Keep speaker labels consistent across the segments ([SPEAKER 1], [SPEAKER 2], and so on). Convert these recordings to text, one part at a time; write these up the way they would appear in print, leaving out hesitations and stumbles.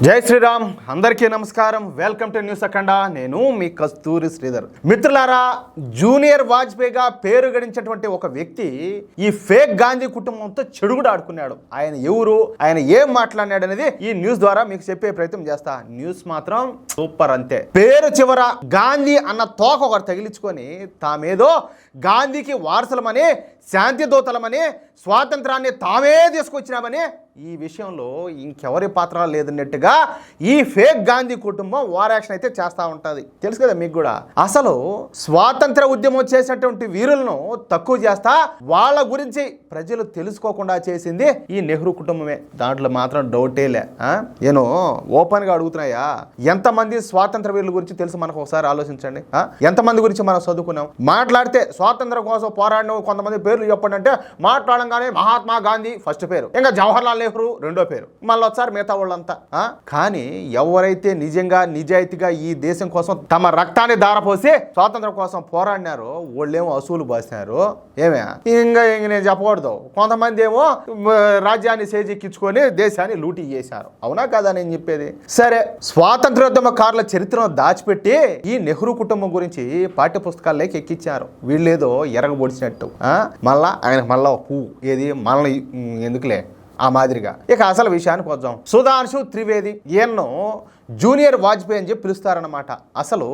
[SPEAKER 1] జై శ్రీరామ్ అందరికీ నమస్కారం. వెల్కమ్ టు న్యూస్ అఖండ. నేను మీ కస్తూరి శ్రీధర్. మిత్రులారా, జూనియర్ వాజ్పేయిగా పేరు గడించినటువంటి ఒక వ్యక్తి ఈ ఫేక్ గాంధీ కుటుంబంతో చెడుగుడు ఆడుకున్నాడు. ఆయన ఎవరు, ఆయన ఏం మాట్లాడినాడు అనేది ఈ న్యూస్ ద్వారా మీకు చెప్పే ప్రయత్నం చేస్తా. న్యూస్ మాత్రం సూపర్ అంతే. పేరు చివర గాంధీ అన్న తోక ఒకరు తగిలించుకొని తామేదో గాంధీకి వారసులమని, శాంతి దూతలమని, స్వాతంత్రాన్ని తామే తీసుకొచ్చినామని, ఈ విషయంలో ఇంకెవరి పాత్ర లేదన్నట్టుగా ఈ ఫేక్ గాంధీ కుటుంబం వార్ యాక్షన్ అయితే చేస్తూ ఉంటుంది. తెలుసు కదా మీకు కూడా. అసలు స్వాతంత్ర ఉద్యమం చేసినటువంటి వీరులను తక్కువ చేస్తా వాళ్ళ గురించి ప్రజలు తెలుసుకోకుండా చేసింది ఈ నెహ్రూ కుటుంబమే. దాంట్లో మాత్రం డౌటేలే. నేను ఓపెన్గా అడుగుతున్నాయా, ఎంతమంది స్వాతంత్ర వీరుల గురించి తెలుసు మనకు? ఒకసారి ఆలోచించండి. ఎంతమంది గురించి మనం చదువుకున్నాం? మాట్లాడితే స్వాతంత్రం కోసం పోరాడిన కొంతమంది పేర్లు చెప్పండి అంటే మాట్లాడంగానే మహాత్మా గాంధీ ఫస్ట్ పేరు, ఇంకా జవహర్లాల్ నెహ్రూ రెండో పేరు, మళ్ళీ ఒకసారి మిగతా వాళ్ళంతా. కానీ ఎవరైతే నిజంగా నిజాయితీగా ఈ దేశం కోసం తమ రక్తాన్ని దారపోసి స్వాతంత్రం కోసం పోరాడినారో వాళ్ళేమో అసూలు బాసినారు. ఇంకా నేను చెప్పకూడదు. కొంతమంది ఏమో రాజ్యాన్ని చేజిక్కించుకొని దేశాన్ని లూటీ చేశారు. అవునా కదా నేను చెప్పేది? సరే, స్వాతంత్రోద్యమకారుల చరిత్రను దాచిపెట్టి ఈ నెహ్రూ కుటుంబం గురించి పాఠ్య పుస్తకాల్లోకి ఎక్కించారు. వీళ్ళేదో ఎరగబొడిచినట్టు. ఆయనకు మళ్ళా పువ్వు ఏది మనల్ని ఎందుకులే ఆ మాదిరిగా. ఇక అసలు విషయానికి వద్దాం. సుధాంశు త్రివేది ఈయన్ను జూనియర్ వాజ్పేయి అని చెప్పి పిలుస్తారన్నమాట. అసలు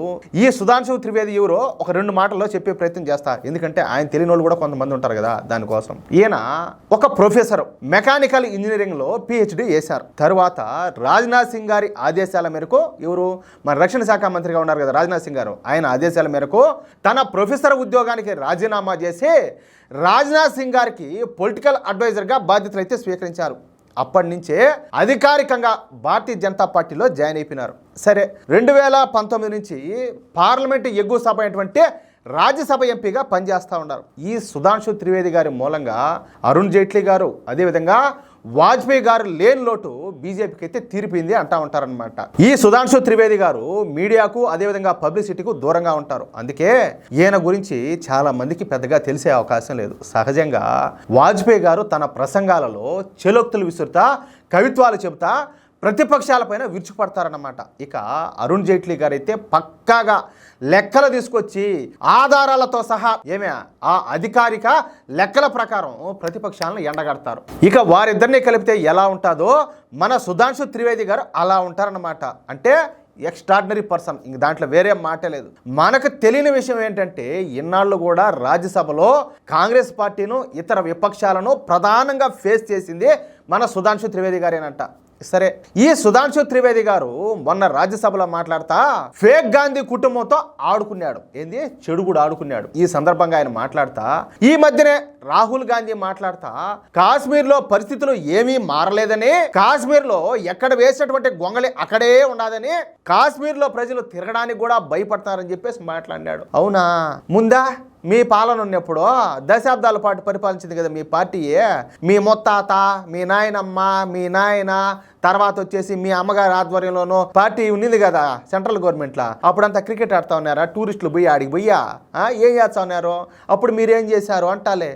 [SPEAKER 1] ఈ సుధాంశు త్రివేది ఎవరో ఒక రెండు మాటల్లో చెప్పే ప్రయత్నం చేస్తారు. ఎందుకంటే ఆయన తెలియని వాళ్ళు కూడా కొంతమంది ఉంటారు కదా, దానికోసం. ఈయన ఒక ప్రొఫెసర్, మెకానికల్ ఇంజనీరింగ్లో PhD చేశారు. తర్వాత రాజ్నాథ్ సింగ్ గారి ఆదేశాల మేరకు, ఎవరు మన రక్షణ శాఖ మంత్రిగా ఉన్నారు కదా రాజ్నాథ్ సింగ్ గారు, ఆయన ఆదేశాల మేరకు తన ప్రొఫెసర్ ఉద్యోగానికి రాజీనామా చేసి రాజ్నాథ్ సింగ్ గారికి పొలిటికల్ అడ్వైజర్గా బాధ్యతలు అయితే స్వీకరించారు. అప్పటి నుంచే అధికారికంగా భారతీయ జనతా పార్టీలో జాయిన్ అయిపోయినారు. సరే, 2019 నుంచి పార్లమెంటు ఎగువ సభ అయినటువంటి రాజ్యసభ ఎంపీగా పనిచేస్తూ ఉన్నారు. ఈ సుధాంశు త్రివేది గారి మూలంగా అరుణ్ జైట్లీ గారు, అదేవిధంగా వాజ్పేయి గారు లేని లోటు బీజేపీకి అయితే తీరిపోయింది అంటా ఉంటారనమాట. ఈ సుధాంశు త్రివేది గారు మీడియాకు, అదేవిధంగా పబ్లిసిటీకు దూరంగా ఉంటారు. అందుకే ఈయన గురించి చాలా మందికి పెద్దగా తెలిసే అవకాశం లేదు. సహజంగా వాజ్పేయి గారు తన ప్రసంగాలలో చెలోక్తులు విసురుతా, కవిత్వాలు చెబుతా ప్రతిపక్షాలపైన విరుచుకుపడతారన్నమాట. ఇక అరుణ్ జైట్లీ గారు అయితే పక్కాగా లెక్కలు తీసుకొచ్చి ఆధారాలతో సహా ఆ అధికారిక లెక్కల ప్రకారం ప్రతిపక్షాలను ఎండగడతారు. ఇక వారిద్దరిని కలిపితే ఎలా ఉంటుందో మన సుధాంశు త్రివేది గారు అలా ఉంటారన్నమాట. అంటే ఎక్స్ట్రాడినరీ పర్సన్, ఇంక దాంట్లో వేరే మాట లేదు. మనకు తెలియని విషయం ఏంటంటే ఇన్నాళ్ళు కూడా రాజ్యసభలో కాంగ్రెస్ పార్టీను, ఇతర విపక్షాలను ప్రధానంగా ఫేస్ చేసింది మన సుధాంశు త్రివేది గారేనంట. సరే, ఈ సుధాంశు త్రివేది గారు మొన్న రాజ్యసభలో మాట్లాడతా ఫేక్ గాంధీ కుటుంబంతో ఆడుకున్నాడు. ఏంది? చెడుగుడు ఆడుకున్నాడు. ఈ సందర్భంగా ఆయన మాట్లాడతా, ఈ మధ్యనే రాహుల్ గాంధీ మాట్లాడతా కాశ్మీర్లో పరిస్థితులు ఏమీ మారలేదని, కాశ్మీర్లో ఎక్కడ వేసినటువంటి గొంగళి అక్కడే ఉండదని, కాశ్మీర్లో ప్రజలు తిరగడానికి కూడా భయపడతారని చెప్పేసి మాట్లాడినాడు. అవునా? ముందా మీ పాలన ఉన్నప్పుడు దశాబ్దాల పాటు పరిపాలించింది కదా మీ పార్టీయే. మీ మొత్తాత, మీ నాయనమ్మ, మీ నాయన, తర్వాత వచ్చేసి మీ అమ్మగారి ఆధ్వర్యంలోనూ పార్టీ ఉన్నింది కదా సెంట్రల్ గవర్నమెంట్లో. అప్పుడంతా క్రికెట్ ఆడుతూ ఉన్నారా? టూరిస్టులు పోయి ఆడికి పోయా ఏం చేస్తా ఉన్నారు? అప్పుడు మీరేం చేశారు అంటాలే.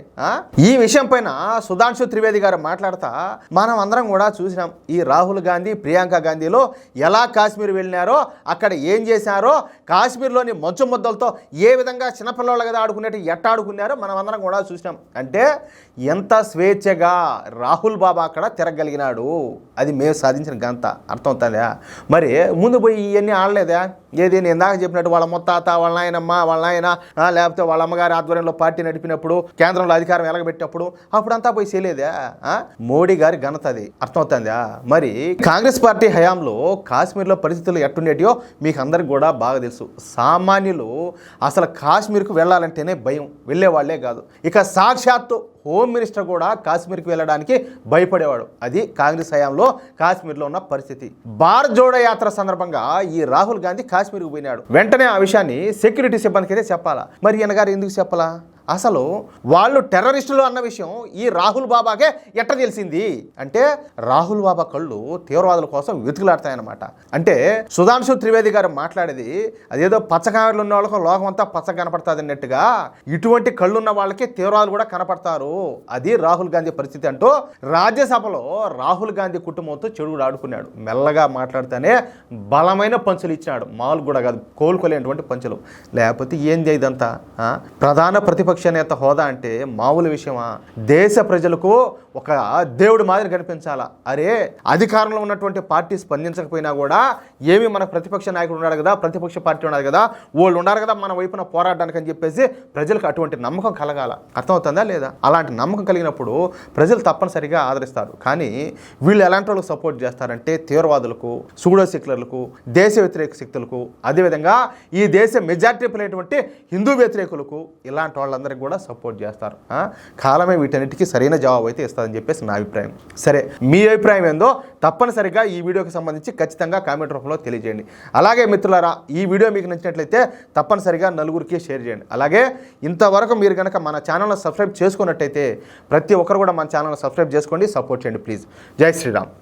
[SPEAKER 1] ఈ విషయం పైన సుధాంశు త్రివేది గారు మాట్లాడతా, మనం అందరం కూడా చూసినాం ఈ రాహుల్ గాంధీ, ప్రియాంక గాంధీలో ఎలా కాశ్మీర్ వెళ్ళినారో, అక్కడ ఏం చేశారో, కాశ్మీర్లోని మంచు ముద్దలతో ఏ విధంగా చిన్నపిల్లల కదా ఆడుకునేట్టు ఎట్ట ఆడుకున్నారో మనం అందరం కూడా చూసినాం. అంటే ఎంత స్వేచ్ఛగా రాహుల్ బాబా అక్కడ తిరగలిగినాడు, అది మేము సాధించిన ఘనత. అర్థమవుతుందా? మరి ముందు పోయి ఇవన్నీ ఆడలేదా? ఏది నేను ఇందాక చెప్పినట్టు వాళ్ళ మొత్తాత, వాళ్ళ నాయనమ్మ, వాళ్ళ నాయన, లేకపోతే వాళ్ళ అమ్మగారి ఆధ్వర్యంలో పార్టీ నడిపినప్పుడు, కేంద్రంలో అధికారం ఎలగబెట్టినప్పుడు అప్పుడంతా పోయి చేయలేదా? మోడీ గారి ఘనత అది. అర్థమవుతుందా? మరి కాంగ్రెస్ పార్టీ హయాంలో కాశ్మీర్లో పరిస్థితులు ఎట్టుండేటియో మీకు అందరికి కూడా బాగా తెలుసు. సామాన్యులు అసలు కాశ్మీర్కు వెళ్ళాలంటేనే భయం, వెళ్ళేవాళ్లే కాదు. ఇక సాక్షాత్తు హోమ్ మినిస్టర్ కూడా కాశ్మీర్కి వెళ్ళడానికి భయపడేవాడు. అది కాంగ్రెస్ హయాంలో కాశ్మీర్లో ఉన్న పరిస్థితి. భారత్ జోడో యాత్ర సందర్భంగా ఈ రాహుల్ గాంధీ కాశ్మీర్కి పోయినాడు. వెంటనే ఆ విషయాన్ని సెక్యూరిటీ సిబ్బందికి అయితే చెప్పాలా. మరి ఈయన గారు ఎందుకు చెప్పాలా? అసలు వాళ్ళు టెర్రరిస్టులు అన్న విషయం ఈ రాహుల్ బాబాకే ఎట్ట తెలిసింది అంటే రాహుల్ బాబా కళ్ళు తీవ్రవాదుల కోసం వెతుకులాడతాయన్నమాట. అంటే సుధాంశు త్రివేది గారు మాట్లాడేది అదేదో పచ్చకాయలు ఉన్న వాళ్ళకు లోకం అంతా పచ్చ కనపడుతుంది అన్నట్టుగా ఇటువంటి కళ్ళున్న వాళ్ళకి తీవ్రవాదులు కూడా కనపడతారు. అది రాహుల్ గాంధీ పరిస్థితి అంటూ రాజ్యసభలో రాహుల్ గాంధీ కుటుంబంతో చెడుగుడు ఆడుకున్నాడు. మెల్లగా మాట్లాడితేనే బలమైన పంచులు ఇచ్చినాడు. మామూలు కూడా కాదు, కోలుకోలేనటువంటి పంచులు. లేకపోతే ఏంది ఇదంతా? ప్రధాన ప్రతిపక్ష నేత హోదా అంటే మామూలు విషయమా? దేశ ప్రజలకు ఒక దేవుడి మాదిరి కనిపించాలా? అరే అధికారంలో ఉన్నటువంటి పార్టీ స్పందించకపోయినా కూడా ఏమి మన ప్రతిపక్ష నాయకుడు ఉన్నాడు కదా, ప్రతిపక్ష పార్టీ ఉన్నాడు కదా, వాళ్ళు ఉన్నారు కదా మన వైపున పోరాడడానికి అని చెప్పేసి ప్రజలకు అటువంటి నమ్మకం కలగాల. అర్థమవుతుందా లేదా? అలాంటి నమ్మకం కలిగినప్పుడు ప్రజలు తప్పనిసరిగా ఆదరిస్తారు. కానీ వీళ్ళు ఎలాంటి వాళ్ళకి సపోర్ట్ చేస్తారంటే తీవ్రవాదులకు, సూడో సెక్యులర్లకు, దేశ వ్యతిరేక శక్తులకు, అదేవిధంగా ఈ దేశ మెజార్టీ అయినటువంటి హిందూ వ్యతిరేకులకు, ఇలాంటి వాళ్ళందరికీ కూడా సపోర్ట్ చేస్తారు. కాలమే వీటన్నిటికీ సరైన జవాబు అయితే ఇస్తుందని చెప్పేసి నా అభిప్రాయం. సరే, మీ అభిప్రాయం ఏందో తప్పనిసరిగా ఈ వీడియోకి సంబంధించి ఖచ్చితంగా కామెంట్ రూపంలో తెలియజేయండి. అలాగే మిత్రులారా, ఈ వీడియో మీకు నచ్చినట్లయితే తప్పనిసరిగా నలుగురికి షేర్ చేయండి. అలాగే ఇంతవరకు మీరు కనుక మన ఛానల్ని సబ్స్క్రైబ్ చేసుకున్నట్టయితే ప్రతి ఒక్కరు కూడా మన ఛానల్ని సబ్స్క్రైబ్ చేసుకోండి, సపోర్ట్ చేయండి ప్లీజ్. జై శ్రీరామ్.